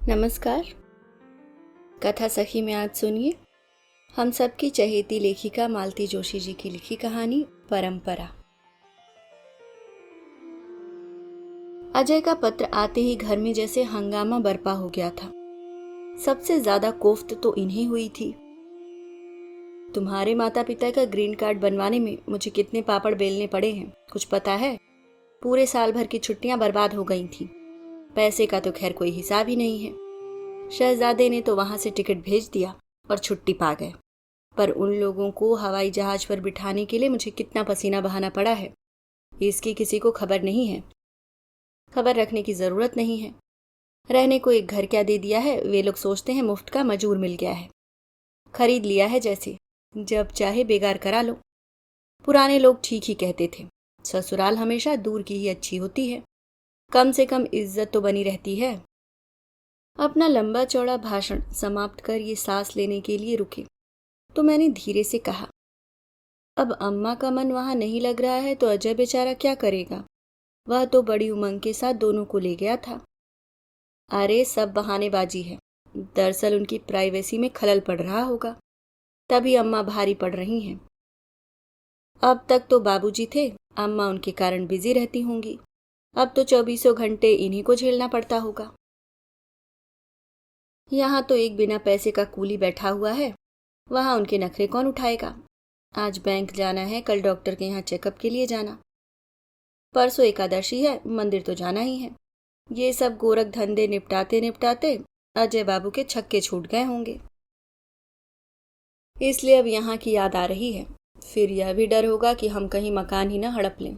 नमस्कार। कथा सखी में आज सुनिए हम सबकी चहेती लेखिका मालती जोशी जी की लिखी कहानी परंपरा। अजय का पत्र आते ही घर में जैसे हंगामा बरपा हो गया था। सबसे ज्यादा कोफ्त तो इन्हें हुई थी। तुम्हारे माता पिता का ग्रीन कार्ड बनवाने में मुझे कितने पापड़ बेलने पड़े हैं कुछ पता है? पूरे साल भर की छुट्टियां बर्बाद हो गई थी। पैसे का तो खैर कोई हिसाब ही नहीं है। शहजादे ने तो वहां से टिकट भेज दिया और छुट्टी पा गए, पर उन लोगों को हवाई जहाज पर बिठाने के लिए मुझे कितना पसीना बहाना पड़ा है इसकी किसी को खबर नहीं है। खबर रखने की जरूरत नहीं है। रहने को एक घर क्या दे दिया है, वे लोग सोचते हैं मुफ्त का मजूर मिल गया है। खरीद लिया है जैसे, जब चाहे बेगार करा लो। पुराने लोग ठीक ही कहते थे, ससुराल हमेशा दूर की ही अच्छी होती है, कम से कम इज्जत तो बनी रहती है। अपना लंबा चौड़ा भाषण समाप्त कर ये सांस लेने के लिए रुके तो मैंने धीरे से कहा, अब अम्मा का मन वहां नहीं लग रहा है तो अजय बेचारा क्या करेगा? वह तो बड़ी उमंग के साथ दोनों को ले गया था। अरे सब बहानेबाजी है। दरअसल उनकी प्राइवेसी में खलल पड़ रहा होगा, तभी अम्मा भारी पड़ रही हैं। अब तक तो बाबूजी थे, अम्मा उनके कारण बिजी रहती होंगी। अब तो 24 घंटे इन्हीं को झेलना पड़ता होगा। यहाँ तो एक बिना पैसे का कूली बैठा हुआ है, वहां उनके नखरे कौन उठाएगा? आज बैंक जाना है, कल डॉक्टर के यहाँ चेकअप के लिए जाना, परसों एकादशी है, मंदिर तो जाना ही है। ये सब गोरख धंधे निपटाते निपटाते अजय बाबू के छक्के छूट गए होंगे। इसलिए अब यहाँ की याद आ रही है। फिर यह भी डर होगा कि हम कहीं मकान ही न हड़प लें।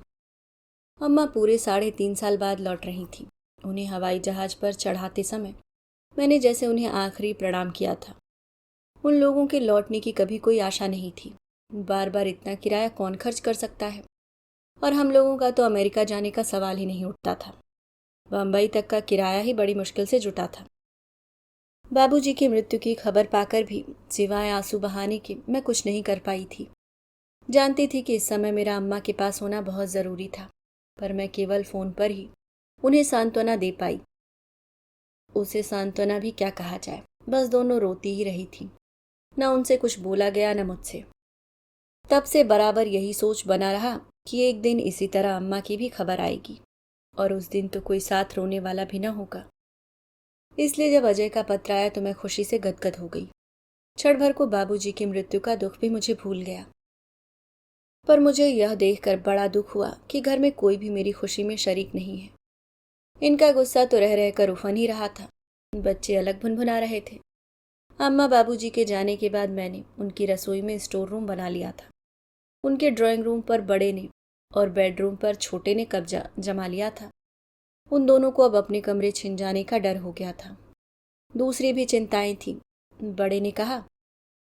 अम्मा पूरे 3.5 साल बाद लौट रही थी। उन्हें हवाई जहाज पर चढ़ाते समय मैंने जैसे उन्हें आखिरी प्रणाम किया था। उन लोगों के लौटने की कभी कोई आशा नहीं थी। बार बार इतना किराया कौन खर्च कर सकता है? और हम लोगों का तो अमेरिका जाने का सवाल ही नहीं उठता था। बम्बई तक का किराया ही बड़ी मुश्किल से जुटा था। बाबूजी की मृत्यु की खबर पाकर भी सिवाय आंसू बहाने के मैं कुछ नहीं कर पाई थी। जानती थी कि इस समय मेरा अम्मा के पास होना बहुत जरूरी था, पर मैं केवल फोन पर ही उन्हें सांत्वना दे पाई। उसे सांत्वना भी क्या कहा जाए, बस दोनों रोती ही रही थी। न उनसे कुछ बोला गया न मुझसे। तब से बराबर यही सोच बना रहा कि एक दिन इसी तरह अम्मा की भी खबर आएगी और उस दिन तो कोई साथ रोने वाला भी न होगा। इसलिए जब अजय का पत्र आया तो मैं खुशी से गदगद हो गई। क्षण भर को बाबूजी की मृत्यु का दुख भी मुझे भूल गया। पर मुझे यह देखकर बड़ा दुख हुआ कि घर में कोई भी मेरी खुशी में शरीक नहीं है। इनका गुस्सा तो रह रहकर उफन ही रहा था। बच्चे अलग भुनभुना रहे थे। अम्मा बाबूजी के जाने के बाद मैंने उनकी रसोई में स्टोर रूम बना लिया था। उनके ड्राइंग रूम पर बड़े ने और बेडरूम पर छोटे ने कब्जा जमा लिया था। उन दोनों को अब अपने कमरे छिन जाने का डर हो गया था। दूसरी भी चिंताएं थीं। बड़े ने कहा,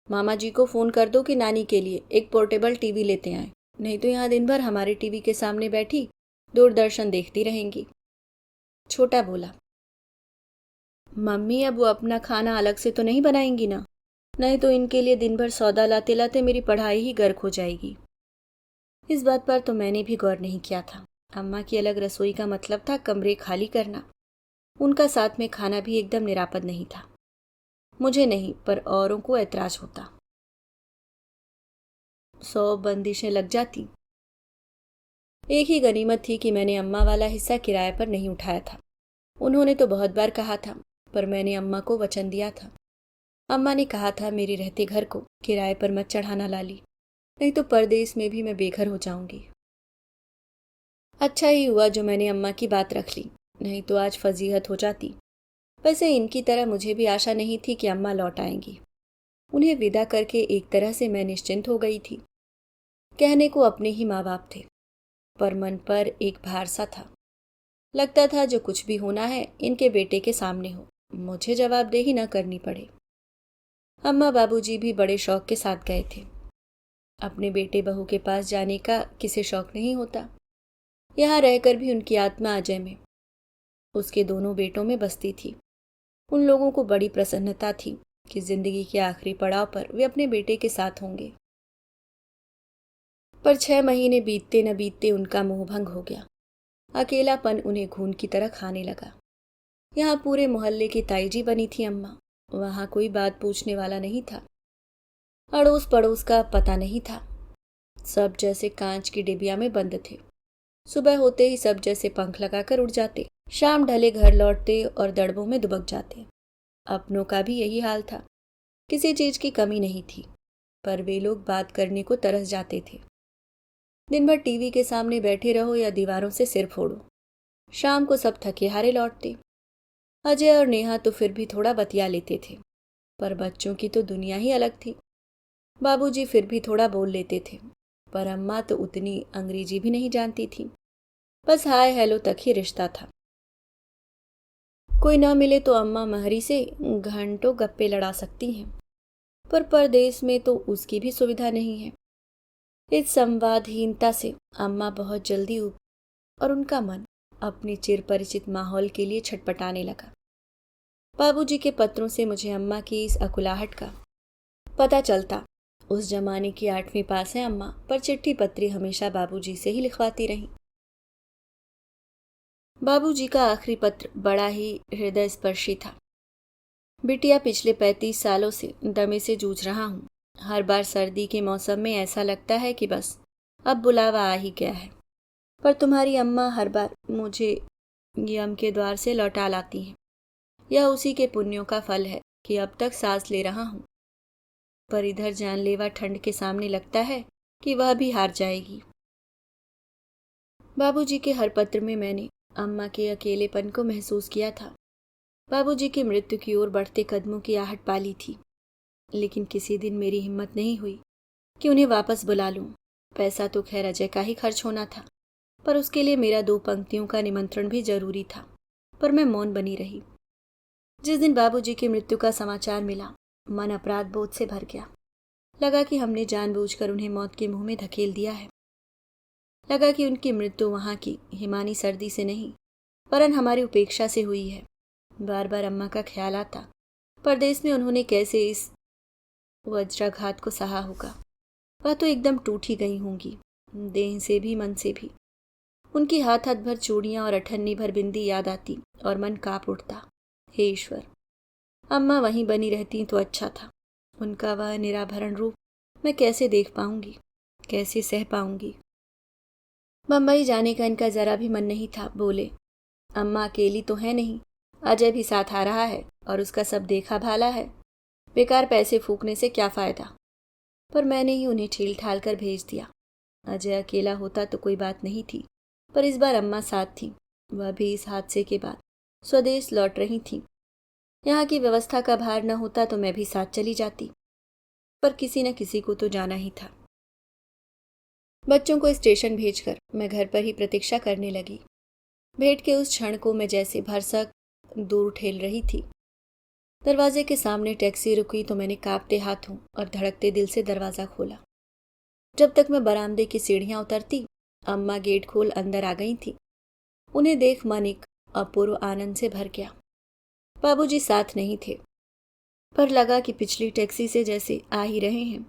मामा जी को फोन कर दो कि नानी के लिए एक पोर्टेबल टीवी लेते आए, नहीं तो यहाँ दिन भर हमारे टीवी के सामने बैठी दूरदर्शन देखती रहेंगी। छोटा बोला, मम्मी अब वो अपना खाना अलग से तो नहीं बनाएंगी ना? नहीं तो इनके लिए दिन भर सौदा लाते लाते मेरी पढ़ाई ही गर्क हो जाएगी। इस बात पर तो मैंने भी गौर नहीं किया था। अम्मा की अलग रसोई का मतलब था कमरे खाली करना। उनका साथ में खाना भी एकदम निरापद नहीं था। मुझे नहीं, पर औरों को ऐतराज होता। 100 बंदिशें लग जाती। एक ही गनीमत थी कि मैंने अम्मा वाला हिस्सा किराए पर नहीं उठाया था। उन्होंने तो बहुत बार कहा था, पर मैंने अम्मा को वचन दिया था। अम्मा ने कहा था मेरे रहते घर को किराए पर मत चढ़ाना लाली, नहीं तो परदेश में भी मैं बेघर हो जाऊंगी। अच्छा ही हुआ जो मैंने अम्मा की बात रख ली, नहीं तो आज फजीहत हो जाती। वैसे इनकी तरह मुझे भी आशा नहीं थी कि अम्मा लौट आएंगी। उन्हें विदा करके एक तरह से मैं निश्चिंत हो गई थी। कहने को अपने ही माँ बाप थे, पर मन पर एक भार सा था। लगता था जो कुछ भी होना है इनके बेटे के सामने हो, मुझे जवाबदेही न करनी पड़े। अम्मा बाबूजी भी बड़े शौक के साथ गए थे। अपने बेटे बहू के पास जाने का किसे शौक नहीं होता। यहाँ रहकर भी उनकी आत्मा अजय में, उसके दोनों बेटों में बसती थी। उन लोगों को बड़ी प्रसन्नता थी कि जिंदगी के आखिरी पड़ाव पर वे अपने बेटे के साथ होंगे। पर 6 महीने बीतते न बीतते उनका मोहभंग हो गया। अकेलापन उन्हें खून की तरह खाने लगा। यहाँ पूरे मोहल्ले की ताईजी बनी थी अम्मा। वहाँ कोई बात पूछने वाला नहीं था। अड़ोस पड़ोस का पता नहीं था। सब जैसे कांच की डिबिया में बंद थे। सुबह होते ही सब जैसे पंख लगाकर उड़ जाते, शाम ढले घर लौटते और दड़बों में दुबक जाते। अपनों का भी यही हाल था। किसी चीज की कमी नहीं थी, पर वे लोग बात करने को तरस जाते थे। दिन भर टीवी के सामने बैठे रहो या दीवारों से सिर फोड़ो। शाम को सब थके हारे लौटते। अजय और नेहा तो फिर भी थोड़ा बतिया लेते थे, पर बच्चों की तो दुनिया ही अलग थी। बाबूजी फिर भी थोड़ा बोल लेते थे, पर अम्मा तो उतनी अंग्रेजी भी नहीं जानती थी। बस हाय हेलो तक ही रिश्ता था। कोई ना मिले तो अम्मा महरी से घंटों गप्पे लड़ा सकती हैं, पर परदेश में तो उसकी भी सुविधा नहीं है। इस संवादहीनता से अम्मा बहुत जल्दी उब और उनका मन अपने चिर परिचित माहौल के लिए छटपटाने लगा। बाबूजी के पत्रों से मुझे अम्मा की इस अकुलाहट का पता चलता। उस जमाने की 8वीं पास है अम्मा, पर चिट्ठी पत्री हमेशा बाबूजी से ही लिखवाती रहीं। बाबूजी का आखिरी पत्र बड़ा ही हृदय स्पर्शी था। बिटिया, पिछले 35 सालों से दमे से जूझ रहा हूँ। हर बार सर्दी के मौसम में ऐसा लगता है कि बस अब बुलावा आ ही गया है, पर तुम्हारी अम्मा हर बार मुझे यम के द्वार से लौटा लाती हैं। यह उसी के पुण्यों का फल है कि अब तक सांस ले रहा हूँ, पर इधर जानलेवा ठंड के सामने लगता है कि वह भी हार जाएगी। बाबूजी के हर पत्र में मैंने अम्मा के अकेलेपन को महसूस किया था। बाबूजी की मृत्यु की ओर बढ़ते कदमों की आहट पाली थी, लेकिन किसी दिन मेरी हिम्मत नहीं हुई कि उन्हें वापस बुला लूं। पैसा तो खैर अजय का ही खर्च होना था, पर उसके लिए मेरा 2 पंक्तियों का निमंत्रण भी जरूरी था। पर मैं मौन बनी रही। जिस दिन बाबूजी की मृत्यु का समाचार मिला, मन अपराध बोध से भर गया। लगा कि हमने जानबूझकर उन्हें मौत के मुंह में धकेल दिया है। लगा कि उनकी मृत्यु वहां की हिमानी सर्दी से नहीं, वरन हमारी उपेक्षा से हुई है। बार बार अम्मा का ख्याल आता, परदेश में उन्होंने कैसे इस वज्राघात को सहा होगा। वह तो एकदम टूट ही गई होंगी, देह से भी मन से भी। उनकी हाथ हाथ भर चूड़ियां और अठन्नी भर बिंदी याद आती और मन कांप उठता। हे ईश्वर, अम्मा वहीं बनी रहती तो अच्छा था। उनका वह निराभरण रूप मैं कैसे देख पाऊंगी, कैसे सह पाऊंगी। बम्बई जाने का इनका जरा भी मन नहीं था। बोले, अम्मा अकेली तो है नहीं, अजय भी साथ आ रहा है और उसका सब देखा भाला है। बेकार पैसे फूकने से क्या फायदा। पर मैंने ही उन्हें ठील ठाल कर भेज दिया। अजय अकेला होता तो कोई बात नहीं थी, पर इस बार अम्मा साथ थी। वह भी इस हादसे के बाद स्वदेश लौट रही थी। यहाँ की व्यवस्था का भार न होता तो मैं भी साथ चली जाती, पर किसी न किसी को तो जाना ही था। बच्चों को स्टेशन भेजकर मैं घर पर ही प्रतीक्षा करने लगी। भेंट के उस क्षण को मैं जैसे भरसक दूर ठेल रही थी। दरवाजे के सामने टैक्सी रुकी तो मैंने कांपते हाथों और धड़कते दिल से दरवाजा खोला। जब तक मैं बरामदे की सीढ़ियां उतरती, अम्मा गेट खोल अंदर आ गई थी। उन्हें देख मन एक अपूर्व आनंद से भर गया। बाबूजी साथ नहीं थे, पर लगा कि पिछली टैक्सी से जैसे आ ही रहे हैं।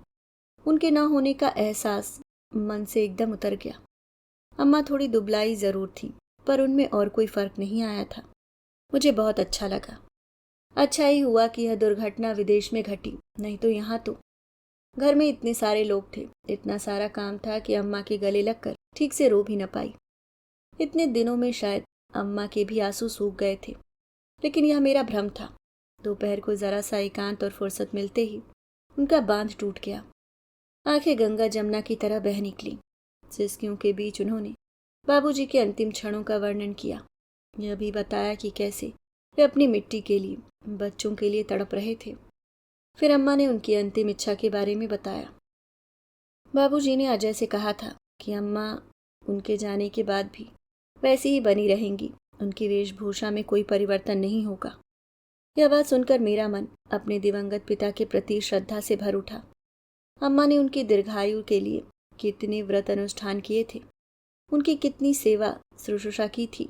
उनके न होने का एहसास मन से एकदम उतर गया। अम्मा थोड़ी दुबलाई जरूर थी, पर उनमें और कोई फर्क नहीं आया था। मुझे बहुत अच्छा लगा। अच्छा ही हुआ कि यह दुर्घटना विदेश में घटी, नहीं तो यहाँ तो घर में इतने सारे लोग थे, इतना सारा काम था कि अम्मा के गले लगकर ठीक से रो भी न पाई। इतने दिनों में शायद अम्मा के भी आंसू सूख गए थे, लेकिन यह मेरा भ्रम था। दोपहर को जरा सा एकांत और फुर्सत मिलते ही उनका बांध टूट गया। आंखें गंगा जमुना की तरह बह निकली। सिसकियों के बीच उन्होंने बाबूजी के अंतिम क्षणों का वर्णन किया। यह भी बताया कि कैसे वे अपनी मिट्टी के लिए, बच्चों के लिए तड़प रहे थे। फिर अम्मा ने उनकी अंतिम इच्छा के बारे में बताया। बाबूजी ने अजय से कहा था कि अम्मा उनके जाने के बाद भी वैसी ही बनी रहेंगी, उनकी वेशभूषा में कोई परिवर्तन नहीं होगा। यह बात सुनकर मेरा मन अपने दिवंगत पिता के प्रति श्रद्धा से भर उठा। अम्मा ने उनकी दीर्घायु के लिए कितने व्रत अनुष्ठान किए थे, उनकी कितनी सेवा शुश्रूषा की थी,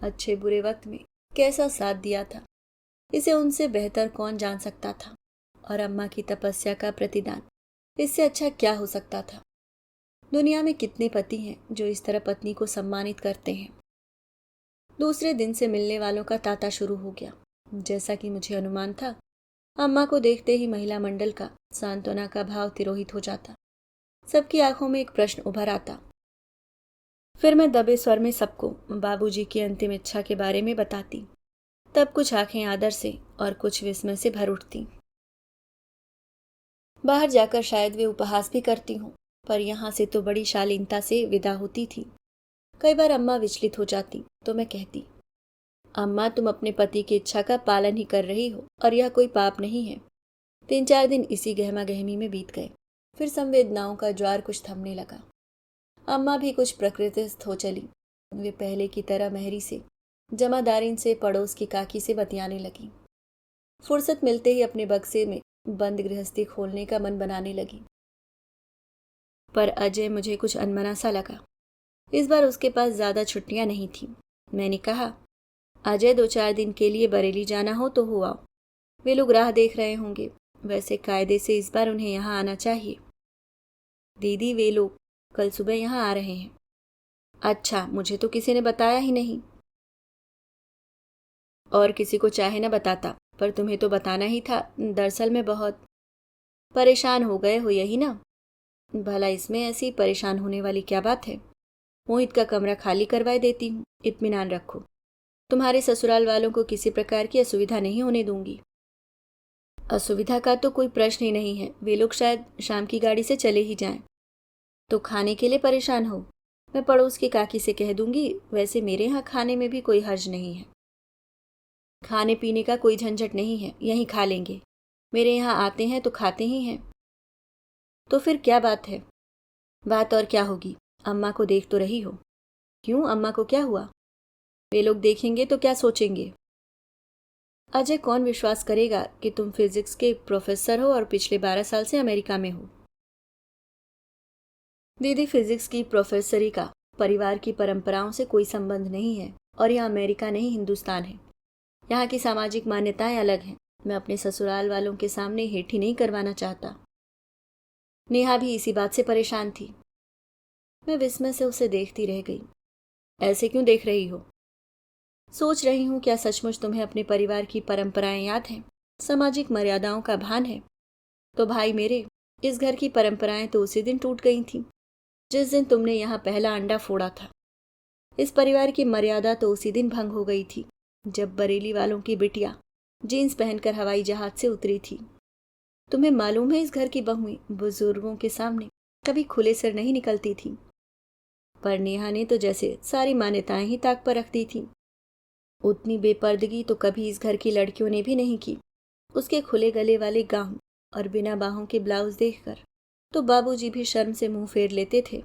अच्छे बुरे वक्त में कैसा साथ दिया था, इसे उनसे बेहतर कौन जान सकता था। और अम्मा की तपस्या का प्रतिदान इससे अच्छा क्या हो सकता था। दुनिया में कितने पति हैं जो इस तरह पत्नी को सम्मानित करते हैं। दूसरे दिन से मिलने वालों का तांता शुरू हो गया। जैसा कि मुझे अनुमान था, अम्मा को देखते ही महिला मंडल का सांत्वना का भाव तिरोहित हो जाता। सबकी आंखों में एक प्रश्न उभर आता। फिर मैं दबे स्वर में सबको बाबूजी की अंतिम इच्छा के बारे में बताती। तब कुछ आंखें आदर से और कुछ विस्मय से भर उठती। बाहर जाकर शायद वे उपहास भी करती हूँ, पर यहाँ से तो बड़ी शालीनता से विदा होती थी। कई बार अम्मा विचलित हो जाती तो मैं कहती, अम्मा तुम अपने पति की इच्छा का पालन ही कर रही हो और यह कोई पाप नहीं है। 3-4 दिन इसी गहमा गहमी में बीत गए। फिर संवेदनाओं का ज्वार कुछ थमने लगा। अम्मा भी कुछ प्रकृतिस्थ हो चली। वे पहले की तरह मेहरी से, जमादारिन से, पड़ोस की काकी से बतियाने लगी। फुर्सत मिलते ही अपने बक्से में बंद गृहस्थी खोलने का मन बनाने लगी। पर अजय मुझे कुछ अनमना सा लगा। इस बार उसके पास ज्यादा छुट्टियां नहीं थीं। मैंने कहा, अजय 2-4 दिन के लिए बरेली जाना हो तो हो आओ। वे लोग राह देख रहे होंगे। वैसे कायदे से इस बार उन्हें यहाँ आना चाहिए। दीदी, वे लोग कल सुबह यहाँ आ रहे हैं। अच्छा, मुझे तो किसी ने बताया ही नहीं। और किसी को चाहे न बताता, पर तुम्हें तो बताना ही था। दरअसल मैं बहुत परेशान हो गए हो, यही ना? भला इसमें ऐसी परेशान होने वाली क्या बात है? मोहित का कमरा खाली करवाए देती हूँ, इत्मीनान रखो। तुम्हारे ससुराल वालों को किसी प्रकार की असुविधा नहीं होने दूंगी। असुविधा का तो कोई प्रश्न ही नहीं है। वे लोग शायद शाम की गाड़ी से चले ही जाएं। तो खाने के लिए परेशान हो? मैं पड़ोस की काकी से कह दूंगी। वैसे मेरे यहाँ खाने में भी कोई हर्ज नहीं है। खाने पीने का कोई झंझट नहीं है, यहीं खा लेंगे। मेरे यहाँ आते हैं तो खाते ही हैं। तो फिर क्या बात है? बात और क्या होगी? अम्मा को देख तो रही हो। क्यों, अम्मा को क्या हुआ? वे लोग देखेंगे तो क्या सोचेंगे? अजय, कौन विश्वास करेगा कि तुम फिजिक्स के प्रोफेसर हो और पिछले 12 साल से अमेरिका में हो? दीदी, फिजिक्स की प्रोफेसरी का परिवार की परंपराओं से कोई संबंध नहीं है और यह अमेरिका नहीं, हिंदुस्तान है। यहाँ की सामाजिक मान्यताएं अलग हैं। मैं अपने ससुराल वालों के सामने हेठी नहीं करवाना चाहता। नेहा भी इसी बात से परेशान थी। मैं विस्मय से उसे देखती रह गई। ऐसे क्यों देख रही हो? सोच रही हूँ, क्या सचमुच तुम्हें अपने परिवार की परंपराएं याद हैं, सामाजिक मर्यादाओं का भान है? तो भाई मेरे, इस घर की परंपराएं तो उसी दिन टूट गई थीं जिस दिन तुमने यहाँ पहला अंडा फोड़ा था। इस परिवार की मर्यादा तो उसी दिन भंग हो गई थी जब बरेली वालों की बिटिया जीन्स पहनकर हवाई जहाज से उतरी थी। तुम्हें मालूम है, इस घर की बहुएं बुजुर्गों के सामने कभी खुले सिर नहीं निकलती थी। पर नेहा ने तो जैसे सारी मान्यताएं ही ताक पर रख दी थी। उतनी बेपर्दगी तो कभी इस घर की लड़कियों ने भी नहीं की। उसके खुले गले वाले गाउन और बिना बाहों के ब्लाउज देखकर तो बाबूजी भी शर्म से मुंह फेर लेते थे।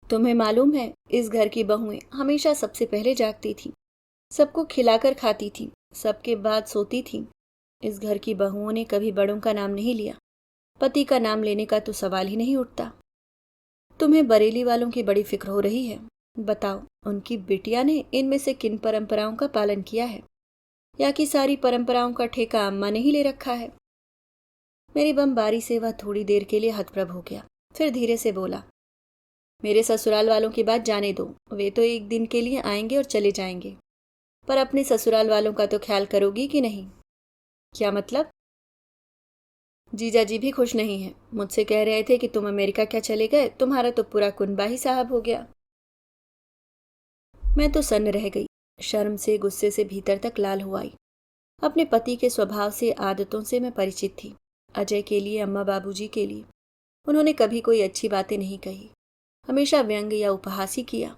तुम्हें मालूम है, इस घर की बहुएं हमेशा सबसे पहले जागती थी, सबको खिलाकर खाती थी, सबके बाद सोती थी। इस घर की बहुओं ने कभी बड़ों का नाम नहीं लिया। पति का नाम लेने का तो सवाल ही नहीं उठता। तुम्हें बरेली वालों की बड़ी फिक्र हो रही है। बताओ, उनकी बिटिया ने इनमें से किन परंपराओं का पालन किया है, या कि सारी परंपराओं का ठेका अम्मा ने ही ले रखा है? मेरी बमबारी से वह थोड़ी देर के लिए हतप्रभ हो गया। फिर धीरे से बोला, मेरे ससुराल वालों की बात जाने दो। वे तो एक दिन के लिए आएंगे और चले जाएंगे, पर अपने ससुराल वालों का तो ख्याल करोगी कि नहीं? क्या मतलब? जीजा जी भी खुश नहीं है। मुझसे कह रहे थे कि तुम अमेरिका क्या चले गए, तुम्हारा तो पूरा कुनबा ही साहब हो गया। मैं तो सन्न रह गई। शर्म से, गुस्से से भीतर तक लाल हो आई। अपने पति के स्वभाव से, आदतों से मैं परिचित थी। अजय के लिए, अम्मा बाबूजी के लिए उन्होंने कभी कोई अच्छी बातें नहीं कही, हमेशा व्यंग या उपहास ही किया।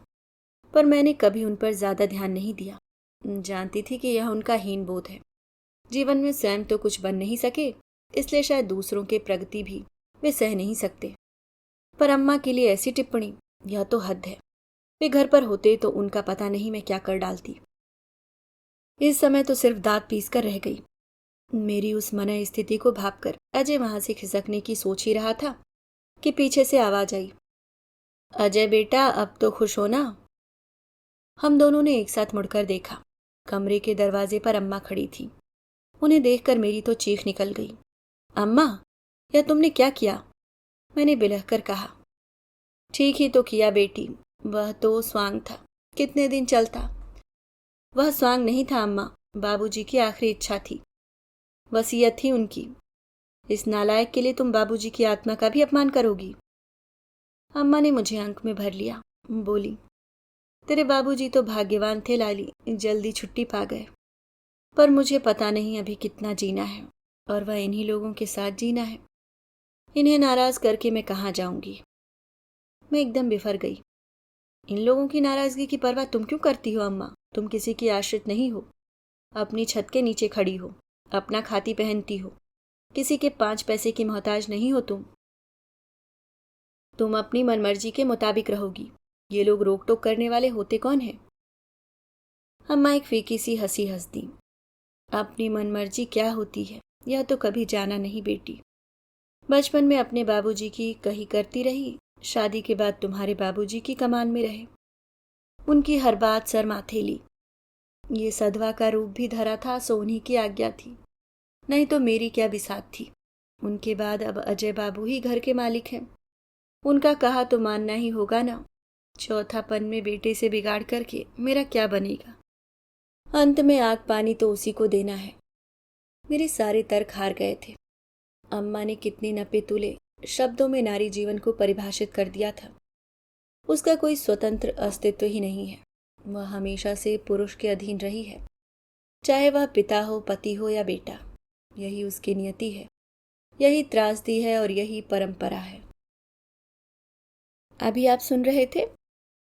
पर मैंने कभी उन पर ज्यादा ध्यान नहीं दिया। जानती थी कि यह उनका हीन बोध है। जीवन में स्वयं तो कुछ बन नहीं सके, इसलिए शायद दूसरों के प्रगति भी वे सह नहीं सकते। पर अम्मा के लिए ऐसी टिप्पणी, यह तो हद है। वे घर पर होते तो उनका पता नहीं मैं क्या कर डालती। इस समय तो सिर्फ दांत पीस कर रह गई। मेरी उस मना स्थिति को भांपकर अजय वहां से खिसकने की सोच ही रहा था कि पीछे से आवाज आई, अजय बेटा, अब तो खुश हो ना? हम दोनों ने एक साथ मुड़कर देखा। कमरे के दरवाजे पर अम्मा खड़ी थी। उन्हें देखकर मेरी तो चीख निकल गई। अम्मा, यह तुमने क्या किया? मैंने बिलखकर कहा। ठीक ही तो किया बेटी, वह तो स्वांग था, कितने दिन चलता। वह स्वांग नहीं था अम्मा, बाबूजी की आखिरी इच्छा थी, वसीयत थी उनकी। इस नालायक के लिए तुम बाबूजी की आत्मा का भी अपमान करोगी? अम्मा ने मुझे अंक में भर लिया, बोली, तेरे बाबूजी तो भाग्यवान थे लाली, जल्दी छुट्टी पा गए। पर मुझे पता नहीं अभी कितना जीना है, और वह इन्हीं लोगों के साथ जीना है। इन्हें नाराज करके मैं कहाँ जाऊंगी? मैं एकदम बिफर गई। इन लोगों की नाराजगी की परवाह तुम क्यों करती हो अम्मा? तुम किसी की आश्रित नहीं हो, अपनी छत के नीचे खड़ी हो, अपना खाती पहनती हो, किसी के 5 पैसे की मोहताज नहीं हो तुम अपनी मनमर्जी के मुताबिक रहोगी। ये लोग रोक टोक करने वाले होते कौन हैं? अम्मा एक फीकी सी हंसी हंस दी। अपनी मनमर्जी क्या होती है यह तो कभी जाना नहीं बेटी। बचपन में अपने बाबूजी की कही करती रही, शादी के बाद तुम्हारे बाबूजी की कमान में रहे, उनकी हर बात सर माथे ली। ये सधवा का रूप भी धरा था सो उन्हीं की आज्ञा थी, नहीं तो मेरी क्या बिसात थी। उनके बाद अब अजय बाबू ही घर के मालिक हैं, उनका कहा तो मानना ही होगा ना। चौथापन में बेटे से बिगाड़ करके मेरा क्या बनेगा? अंत में आग पानी तो उसी को देना है। मेरे सारे तर्क हार गए थे। अम्मा ने कितने नपे तुले शब्दों में नारी जीवन को परिभाषित कर दिया था। उसका कोई स्वतंत्र अस्तित्व ही नहीं है, वह हमेशा से पुरुष के अधीन रही है, चाहे वह पिता हो, पति हो या बेटा। यही उसकी नियति है, यही त्रासदी है और यही परंपरा है। अभी आप सुन रहे थे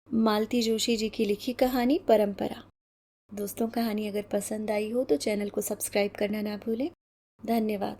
मालती जोशी जी की लिखी कहानी परंपरा। दोस्तों, कहानी अगर पसंद आई हो तो चैनल को सब्सक्राइब करना ना भूलें। धन्यवाद।